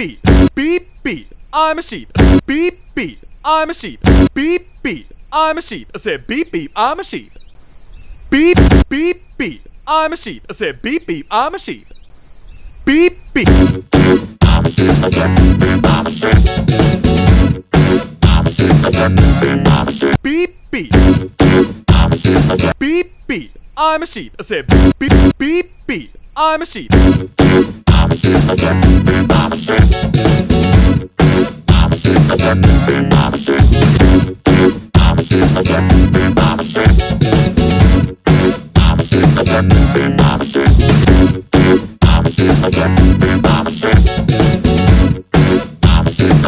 beep, beep beep, I'm a sheep. Beep beep, I'm a sheep. Beep beep, I'm a sheep. I said beep beep, I'm a sheep. Beep beep beep, I'm a sheep. I said beep beep, I'm a sheep. Beep beep. I'm a sheep. I said beep beep, I'm a sheep. I'm a sheep. I said beep beep, I'm a sheep. Beep beep. I'm a sheep. I said beep beep, I'm a sheep. I said beep beep beep beep, I'm a sheep. I'm a sheep. I said beep beep, I'm a sheep. I'm a sheep. I said beep beep, I'm a sheep. I'm a sheep. I said beep